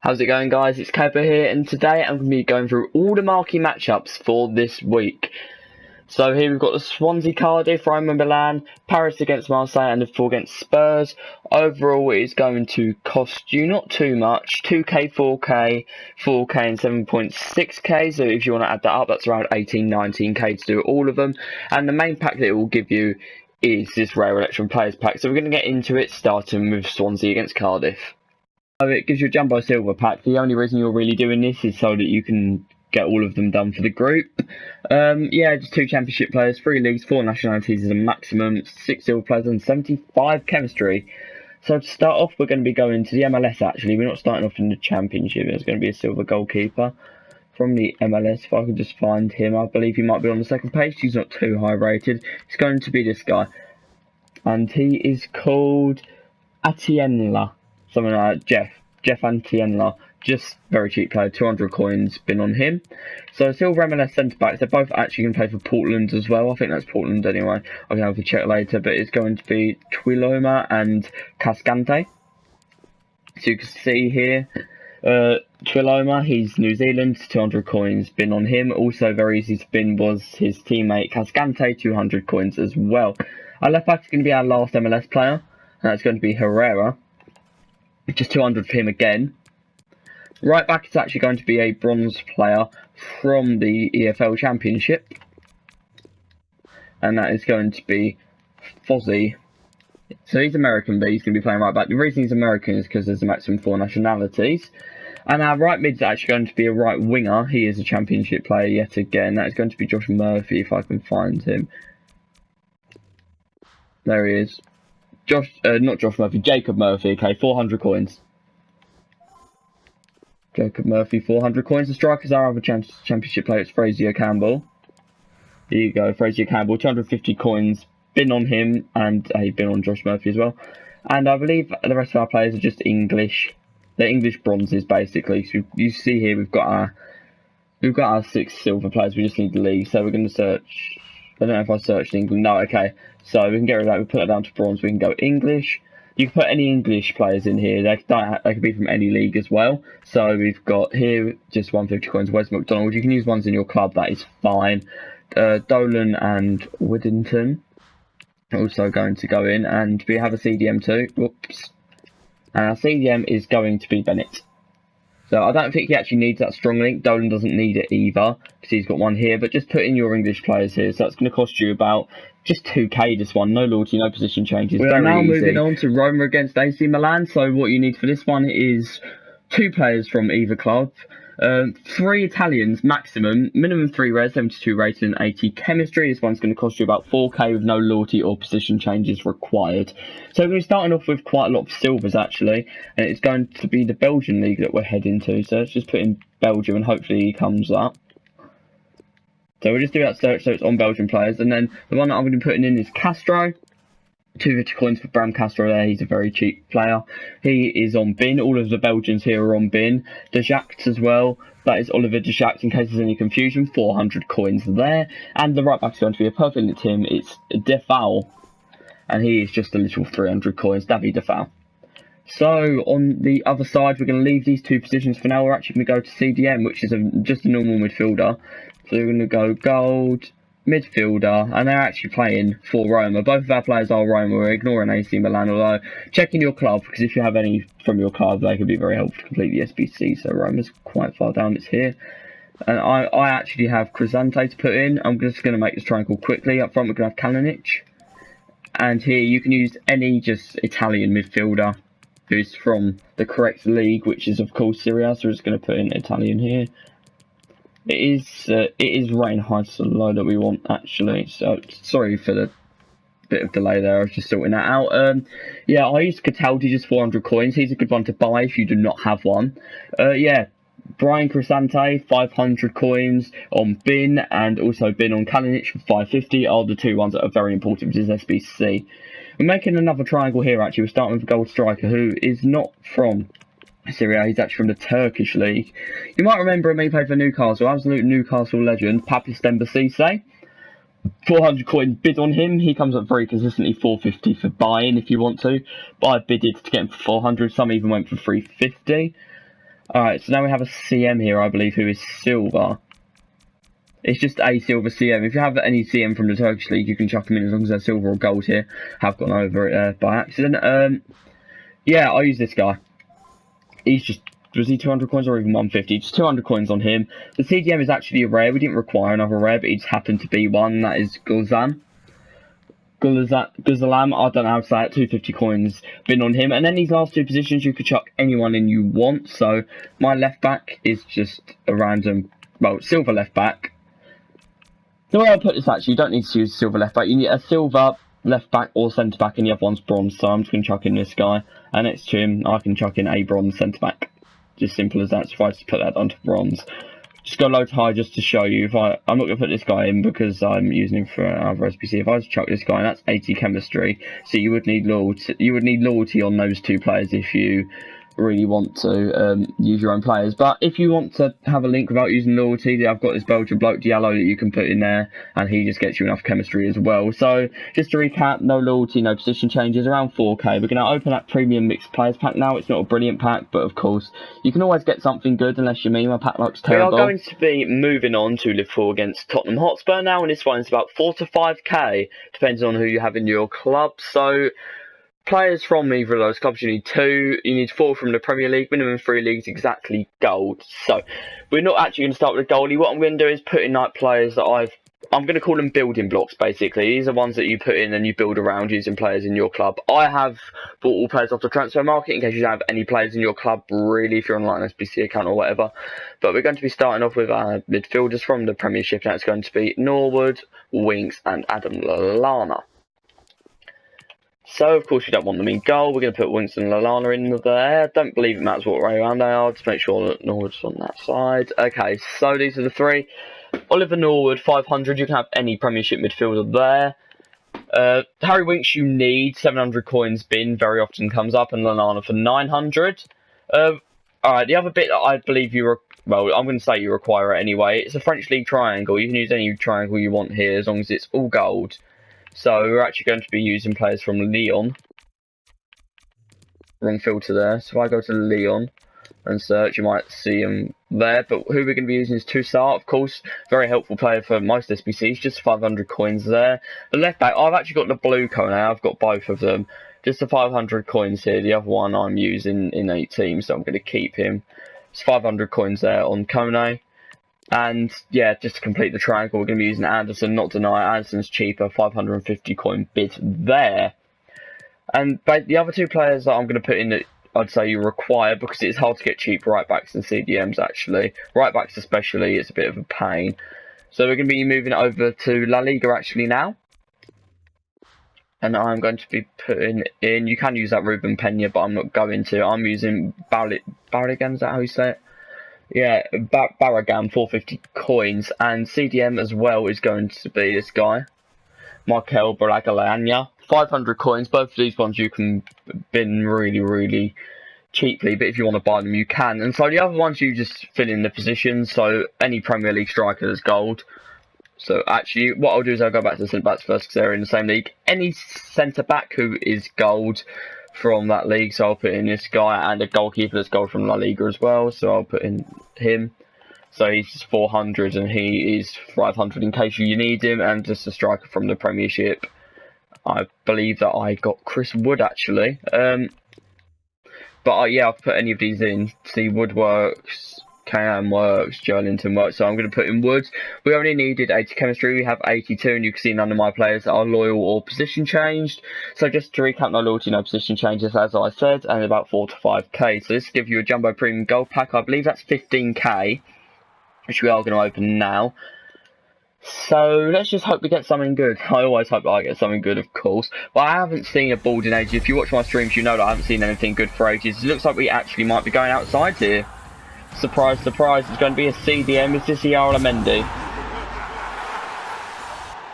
How's it going, guys? It's Itzkbo here, and today I'm going to be going through all the marquee matchups for this week. So here we've got the Swansea, Cardiff, Roma, Milan, Paris against Marseille, and Liverpool against Spurs. Overall, it is going to cost you not too much, 2k, 4k, 4k and 7.6k. So if you want to add that up, that's around 18, 19k to do all of them. And the main pack that it will give you is this Rare Election Players pack. So we're going to get into it, starting with Swansea against Cardiff. So it gives you a Jumbo Silver pack. The only reason you're really doing this is so that you can get all of them done for the group. Yeah, just 2 championship players, 3 leagues, 4 nationalities is a maximum, 6 silver players and 75 chemistry. So to start off, we're going to be going to the MLS actually. We're not starting off in the championship. There's going to be a silver goalkeeper from the MLS. If I can just find him, I believe he might be on the second page. He's not too high rated. It's going to be this guy. And he is called Atienza. Something like Jeff Atienza. Just very cheap player, 200 coins been on him. So silver MLS centre backs, they're both actually going to play for Portland as well. I think that's Portland anyway. I can have a check later, but it's going to be Twiloma and Cascante. So you can see here, Twiloma, he's New Zealand, 200 coins been on him. Also very easy to bin was his teammate Cascante, 200 coins as well. Our left back is going to be our last MLS player, and that's going to be Herrera. Just 200 for him again. Right back is actually going to be a bronze player from the EFL Championship. And that is going to be Fozzie. So he's American, but he's going to be playing right back. The reason he's American is because there's a maximum 4 nationalities. And our right mid is actually going to be a right winger. He is a championship player yet again. That is going to be Josh Murphy, if I can find him. There he is. Not Josh Murphy, Jacob Murphy, okay, 400 coins. Jacob Murphy, 400 coins. The strikers are other championship player, it's Frazier Campbell. Here you go, Frazier Campbell, 250 coins, been on him, and a bin on Josh Murphy as well. And I believe the rest of our players are just English. They're English bronzes, basically. So you see here, we've got our 6 silver players, we just need the league. So we're going to search, I don't know if I searched England, no, okay. So we can get rid of that, we put that down to bronze, we can go English. You can put any English players in here, they could be from any league as well. So we've got here just 150 coins, Wes McDonald, you can use ones in your club, that is fine. Dolan and Whittington also going to go in, and we have a CDM too, whoops. And our CDM is going to be Bennett. So I don't think he actually needs that strong link. Dolan doesn't need it either, because he's got one here. But just put in your English players here. So that's going to cost you about just 2k this one. No loyalty, no position changes. We are now moving on to Roma against AC Milan. So what you need for this one is 2 players from either club. 3 Italians maximum, minimum 3 rares, 72 rated and 80 chemistry. This one's going to cost you about 4k with no loyalty or position changes required. So we're going to be starting off with quite a lot of silvers actually, and it's going to be the Belgian league that we're heading to. So let's just put in Belgium and hopefully he comes up. So we'll just do that search so it's on Belgian players, and then the one that I'm going to be putting in is Castro. 250 coins for Bram Castro there, he's a very cheap player. He is on bin, all of the Belgians here are on bin. De Jacques as well, that is Oliver De Jacques in case there's any confusion, 400 coins there. And the right back is going to be a perfect link to him, it's Defoul. And he is just a little 300 coins, David Defoul. So on the other side, we're going to leave these 2 positions for now. We're actually going to go to CDM, which is just a normal midfielder. So we're going to go gold, midfielder, and they're actually playing for Roma. Both of our players are Roma. We're ignoring AC Milan, although checking your club, because if you have any from your club, they could be very helpful to complete the SBC. So Roma's quite far down, it's here. And I actually have Crisante to put in. I'm just going to make this triangle quickly. Up front, we're going to have Kalinic. And here you can use any just Italian midfielder who's from the correct league, which is of course Serie. So we're just going to put in Italian here. It is Rain Heidslow that we want actually, so sorry for the bit of delay there, I was just sorting that out. Yeah, I used Cataldi, just 400 coins, he's a good one to buy if you do not have one. Yeah, Brian Crisante, 500 coins on bin, and also bin on Kalinic for 550 are the 2 ones that are very important for this SBC. We're making another triangle here actually, we're starting with a gold striker who is not from Syria, he's actually from the Turkish league. You might remember him, he played for Newcastle, absolute Newcastle legend, Papis Dembélé. 400 coin bid on him, he comes up very consistently 450 for buying if you want to, but I bidded to get him for 400, some even went for 350. Alright, so now we have a CM here, I believe, who is silver. It's just a silver CM. If you have any CM from the Turkish League, you can chuck them in as long as they're silver or gold here. Have gone over it by accident. Yeah, I'll use this guy. He's just... Was he 200 coins or even 150? Just 200 coins on him. The CDM is actually a rare. We didn't require another rare, but he just happened to be one. That is Guzalam. I don't know how to say it. 250 coins been on him. And then these last two positions, you could chuck anyone in you want. So my left back is just a random, well, silver left back. The way I put this, actually, you don't need to use silver left back. You need a silver left back or centre back, and the other one's bronze. So I'm just going to chuck in this guy. And next to him, I can chuck in a bronze centre back. Just simple as that. So if I just put that onto bronze, just go low to high just to show you. I'm not going to put this guy in because I'm using him for another SBC. If I just chuck this guy in, that's 80 chemistry. So you would need loyalty. You would need loyalty on those two players if you really want to use your own players. But if you want to have a link without using loyalty, I've got this Belgian bloke Diallo that you can put in there, and he just gets you enough chemistry as well. So just to recap, no loyalty, no position changes, around 4k. We're going to open that premium mixed players pack now. It's not a brilliant pack, but of course you can always get something good unless you mean my pack looks terrible. We are going to be moving on to Liverpool against Tottenham Hotspur now, and this one is about 4 to 5k, depends on who you have in your club. So players from either of those clubs, you need 2. You need 4 from the Premier League, minimum 3 leagues, exactly gold. So we're not actually going to start with a goalie. What I'm going to do is put in like players that I'm going to call them building blocks, basically. These are ones that you put in and you build around using players in your club. I have bought all players off the transfer market in case you don't have any players in your club, really, if you're on like an SBC account or whatever. But we're going to be starting off with our midfielders from the Premiership. That's going to be Norwood, Winks, and Adam Lallana. So, of course, you don't want them in goal. We're going to put Winks and Lallana in there. I don't believe it matters what way around they are. Just make sure that Norwood's on that side. Okay, so these are the 3. Oliver Norwood, 500. You can have any Premiership midfielder there. Harry Winks, you need 700 coins bin. Very often comes up. And Lallana for 900. Alright, the other bit that I believe well, I'm going to say you require it anyway. It's a French League triangle. You can use any triangle you want here as long as it's all gold. So we're actually going to be using players from Lyon. Wrong filter there. So if I go to Lyon and search, you might see them there. But who we're going to be using is Toussaint, of course. Very helpful player for most SBCs. Just 500 coins there. The left back, I've actually got the blue cone now. I've got both of them. Just the 500 coins here. The other one I'm using in 18, so I'm going to keep him. It's 500 coins there on Kone. And yeah, just to complete the triangle, we're going to be using Anderson. Not deny Anderson's cheaper, 550 coin bid there. And the other 2 players that I'm going to put in that I'd say you require, because it's hard to get cheap right backs and CDMs actually. Right backs especially, it's a bit of a pain. So we're going to be moving over to La Liga actually now. And I'm going to be putting in, you can use that Ruben Pena, but I'm not going to. I'm using Barragan, is that how you say it? Yeah, Barragan, 450 coins, and CDM as well is going to be this guy, Michael Barragalanya, 500 coins. Both of these ones you can bin really, really cheaply, but if you want to buy them, you can. And so the other ones you just fill in the positions, so any Premier League striker is gold. So actually, what I'll do is I'll go back to the centre backs first because they're in the same league. Any centre back who is gold from that league, so I'll put in this guy, and a goalkeeper that's gold from La Liga as well, so I'll put in him. So he's just 400 and he is 500 in case you need him, and just a striker from the Premiership. I believe that I got Chris Wood actually, but yeah, I'll put any of these in. See, Wood works, Cam works, Joelinton works, so I'm going to put in Woods. We only needed 80 chemistry, we have 82, and you can see none of my players are loyal or position changed. So just to recap, no loyalty, no position changes as I said, and about 4 to 5k. So this gives you a Jumbo Premium Gold Pack, I believe that's 15k, which we are going to open now. So let's just hope we get something good. I always hope I get something good, of course. But I haven't seen a bald in ages. If you watch my streams, you know that I haven't seen anything good for ages. It looks like we actually might be going outside here. Surprise, surprise, it's going to be a CDM. Is this Yara Mendy?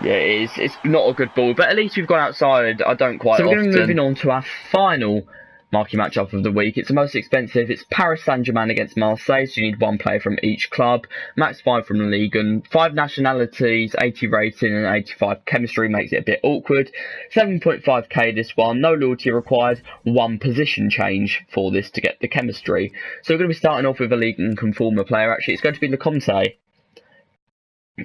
Yeah, it is. It's not a good ball, but at least we've gone outside. I don't quite often. So we're going to be moving on to our final marquee matchup of the week. It's the most expensive. It's Paris Saint-Germain against Marseille, so you need one player from each club. Max 5 from the league, and 5 nationalities, 80 rating and 85 chemistry makes it a bit awkward. 7.5k this one, no loyalty required, 1 position change for this to get the chemistry. So we're going to be starting off with a league and conformer player. Actually, it's going to be Lecomte.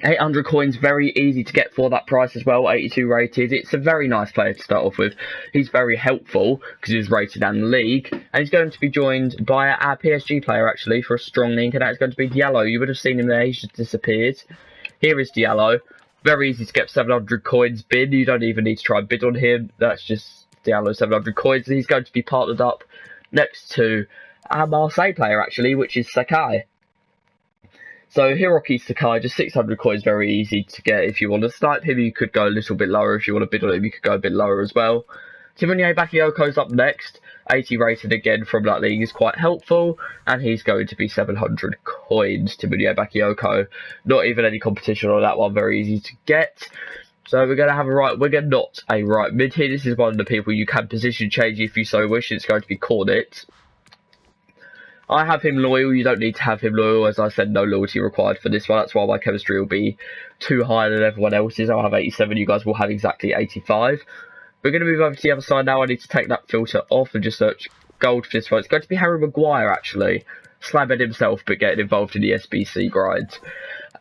800 coins, very easy to get for that price as well, 82 rated. It's a very nice player to start off with. He's very helpful because he's rated in the league, and he's going to be joined by our PSG player actually for a strong link, and that's going to be Diallo. You would have seen him there, he's just disappeared. Here is Diallo, very easy to get 700 coins bid. You don't even need to try and bid on him, that's just Diallo 700 coins, and he's going to be partnered up next to our Marseille player actually, which is Sakai. So Hiroki Sakai, just 600 coins, very easy to get. If you want to snipe him, you could go a little bit lower. If you want to bid on him, you could go a bit lower as well. Timonye Bakayoko's up next. 80 rated again from that league is quite helpful. And he's going to be 700 coins. Timonye Bakayoko. Not even any competition on that one, very easy to get. So we're going to have a right winger, not a right mid here. This is one of the people you can position change if you so wish. It's going to be Cornet. I have him loyal, you don't need to have him loyal. As I said, no loyalty required for this one. That's why my chemistry will be too high than everyone else's. I'll have 87, you guys will have exactly 85. We're going to move over to the other side now. I need to take that filter off and just search gold for this one. It's going to be Harry Maguire, actually. Slabhead himself, but getting involved in the SBC grind.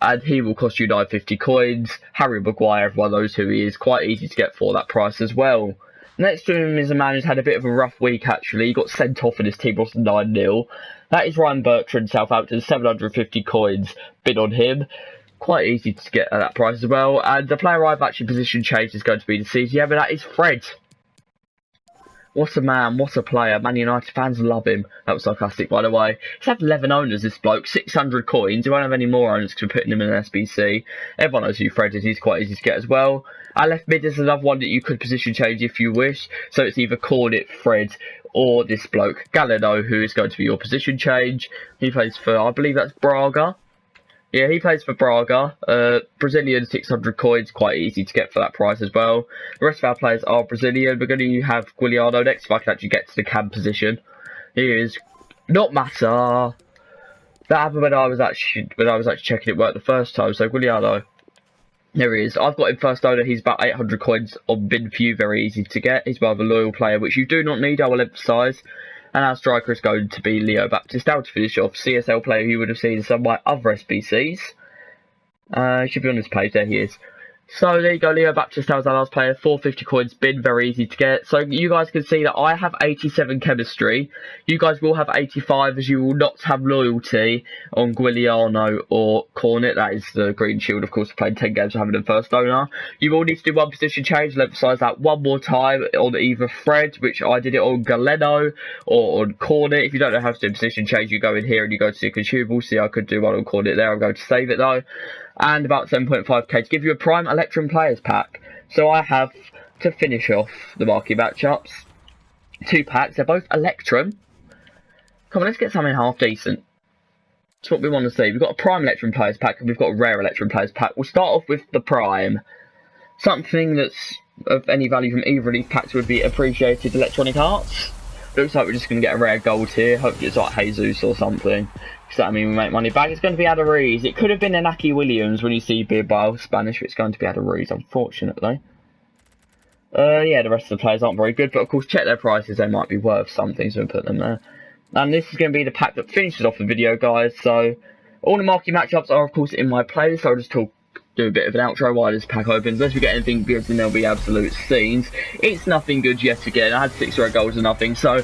And he will cost you 950 coins. Harry Maguire, everyone knows who he is. Quite easy to get for that price as well. Next to him is a man who's had a bit of a rough week, actually. He got sent off and his team lost 9-0. That is Ryan Bertrand, Southampton, 750 coins. Bid on him. Quite easy to get at that price as well. And the player I've actually position changed is going to be the CGM, and that is Fred. What a man, what a player. Man United fans love him. That was sarcastic, by the way. He's had 11 owners, this bloke. 600 coins. He won't have any more owners because we're putting him in an SBC. Everyone knows who Fred is. He's quite easy to get as well. Our left mid is another one that you could position change if you wish. So it's either Cornet, Fred, or this bloke, Galeno, who is going to be your position change. He plays for, I believe that's Braga. Yeah, he plays for Braga. Brazilian, 600 coins, quite easy to get for that price as well. The rest of our players are Brazilian. We're going to have Guiliano next, if I can actually get to the cam position. Here is not Mata. That happened when I was actually checking it worked the first time. So Guiliano, there he is. I've got him first owner. He's about 800 coins on bin for you, very easy to get. He's one of a loyal player, which you do not need, I will emphasise. And our striker is going to be Leo Baptiste to finish off. CSL player you would have seen in some of my other SBCs. Should be on this page, there he is. So there you go, Leo Baptiste was our last player, 450 coins bin, very easy to get. So you guys can see that I have 87 chemistry. You guys will have 85 as you will not have loyalty on Guiliano or Cornet. That is the green shield, of course, playing 10 games for having them first owner. You will need to do one position change. I'll emphasise that one more time on either Fred, which I did it on Galeno, or on Cornet. If you don't know how to do a position change, you go in here and you go to the consumables. See, I could do one on Cornet there. I'm going to save it though. And about 7.5k to give you a prime Electrum players pack. So I have, to finish off the marquee matchups, 2 packs. They're both Electrum. Come on, let's get something half decent. That's what we want to see. We've got a prime Electrum players pack and we've got a rare Electrum players pack. We'll start off with the prime. Something that's of any value from either of these packs would be appreciated Electronic Arts. Looks like we're just going to get a rare gold here. Hopefully it's like Jesus or something. So that means we make money back. It's going to be Adariz. It could have been Inaki Williams when you see Bilbao Spanish, but it's going to be Adariz, unfortunately. Yeah, the rest of the players aren't very good, but of course check their prices. They might be worth something, so we'll put them there. And this is going to be the pack that finishes off the video, guys. So all the marquee matchups are of course in my playlist. So I'll just do a bit of an outro while this pack opens. Unless we get anything good, then there'll be absolute scenes. It's nothing good yet again. I had 6 red goals and nothing, so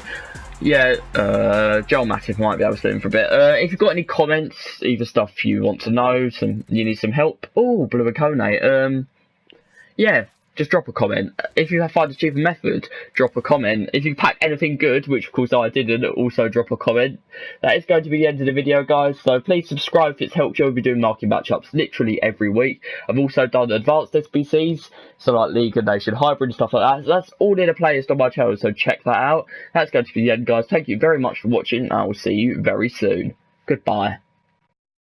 yeah, Joel Matip might be able to stay in for a bit. If you've got any comments, either stuff you want to know, you need some help. Oh, Blue and Kone. Yeah, just drop a comment. If you find a cheaper method, drop a comment. If you pack anything good, which of course I didn't, also drop a comment. That is going to be the end of the video, guys. So please subscribe if it's helped you. I'll be doing marquee matchups literally every week. I've also done advanced SBCs, so like League and Nation Hybrid and stuff like that. So that's all in a playlist on my channel, so check that out. That's going to be the end, guys. Thank you very much for watching, and I will see you very soon. Goodbye.